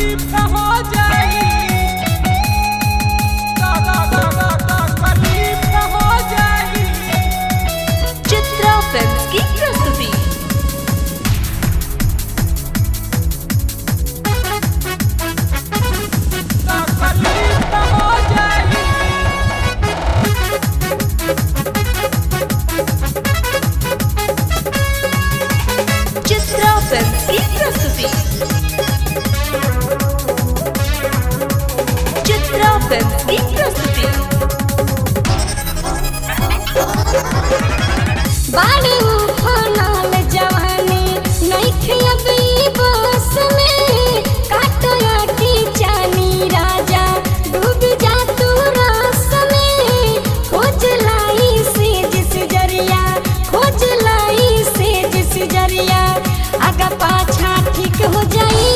तकलीफ हो जाई तकलीफ हो जाई। चित्रा फिल्म्स की प्रस्तुति। तकलीफ हो जाई चित्रा फिल्म्स की प्रस्तुति। चित्रा फिल्म्स की प्रस्तुति। बाड़ी उफानल जवानी नइखे अभी बस में काटया की जानी राजा डूब जा तू रस में खोज लाई से जिस जरिया खोज लाई से जिस जरिया आगा पाछा ठीक हो जाई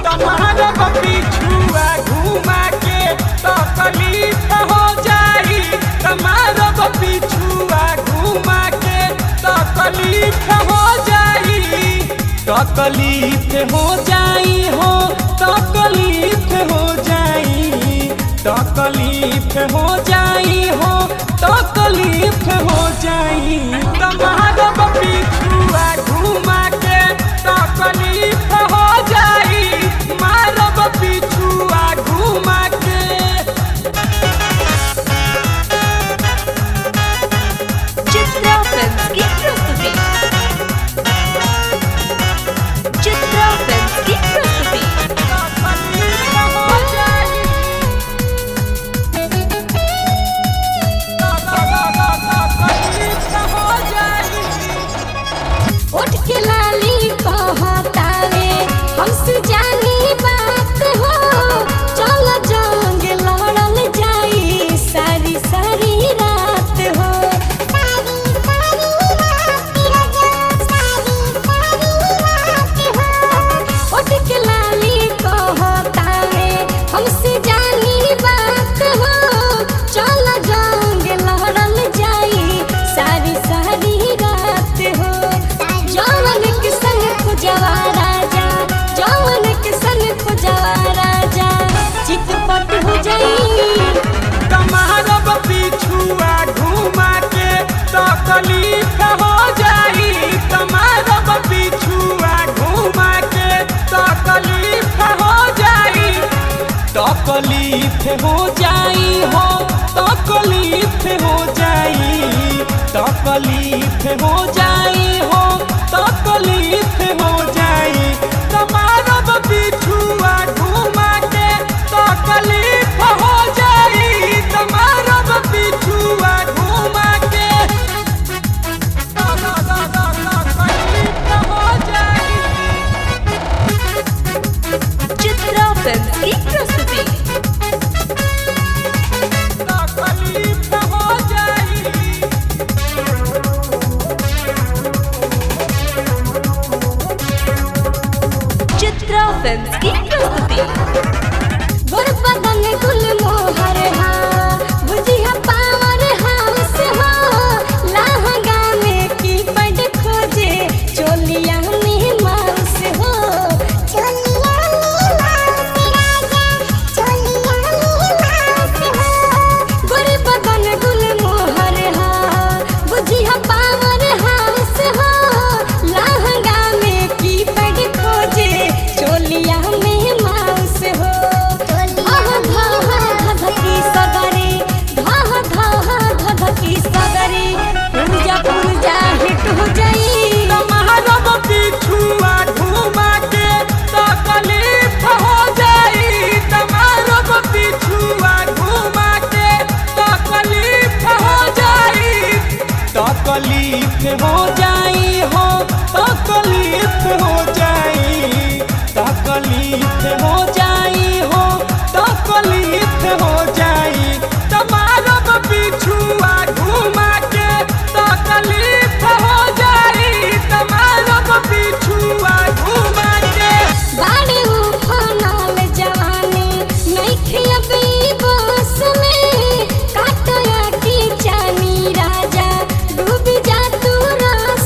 तुम्हारा पीछुआ घुमा के तकलीफ हो जाई तुम्हारा पीछुआ घुमा के तकलीफ हो जाई। तकलीफ हो जाई हो तकलीफ हो जाई तकलीफ हो जाई हो तकलीफ हो जाई तुम्हारा पीछुआ घुमा के तकलीफ हो जाई मारब पीछुआ घुमा के। चित्रा फिल्म्स की प्रस्तुति। चित्रा फिल्म्स की प्रस्तुति। तकलीफ हो जाई तकलीफ हो जाई। उठ के लाली कहतावे हमसे जानी बात हो चल जंग लड़ल जाई सारी सारी रात हो उठ के लाली कहतावे हमसे जानी बात हो चल जंग लड़ल जाई सारी सारी रात हो जौवन के संग खुजवा राजा जौवन के संग खुजवा राजा चितपट हो जाई तुम्हारा पीछुआ घुमा के तकलीफ हो जाई तुम्हारा पीछुआ घुमा के तकलीफ हो जाई। तकलीफ हो जाई हो तकलीफ हो जाई तकलीफ हो जाई हो तकलीफ हो जाई तुम्हारा पीछुआ घुमा के तकलीफ हो जाई तुम्हारा पीछुआ घुमा के तकलीफ हो जाई। चित्रा फिल्म्स की प्रस्तुति। तकलीफ हो जाई चित्रा फिल्म्स की प्रस्तुति। गोर बदन गुल मोहर हा बुझिया पावर हाउस हो लहंगा में की पड़ खोजे चोलिया में मांस हो चोलिया में मांस राजा चोलिया में मांस हो गोर बदन गुल मोहर हा बुझिया पावर हाउस हो लहंगा में की पड़ खोजे चोलिया में मांस हो धधकी सगरी धधकी सगरी पूजा पूजा हिट हो जाई तुम्हारा पीछुआ घुमा के तकलीफ हो जाई तुम्हारा पीछुआ घुमा के तकलीफ हो जाई। तकलीफ हो जाई हो तकलीफ हो जाई तकलीफ हो जाई हो तकलीफ हो जाई तुम्हारा पीछुआ घुमा के तकलीफ हो जाई तुम्हारा पीछुआ घुमा के। बाड़ी उफानल जवानी नइखे अभी बस में काटया की जानी राजा डूब जा तू रस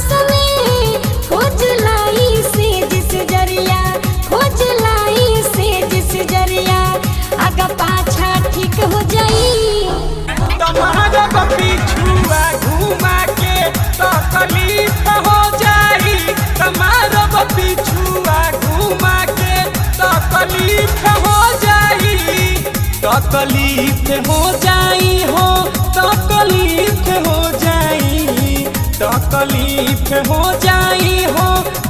तकलीफ हो जाई हो, तकलीफ हो जाई, तकलीफ हो जाई हो,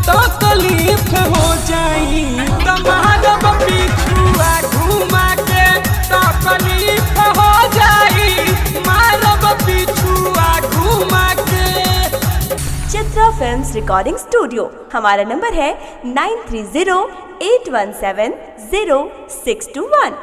तकलीफ हो जाई। तुम्हारा पिछुआ घुमा के तकलीफ हो जाई, मारब पिछुआ घुमा के। Chitra films recording studio. हमारा नंबर है 9308170621।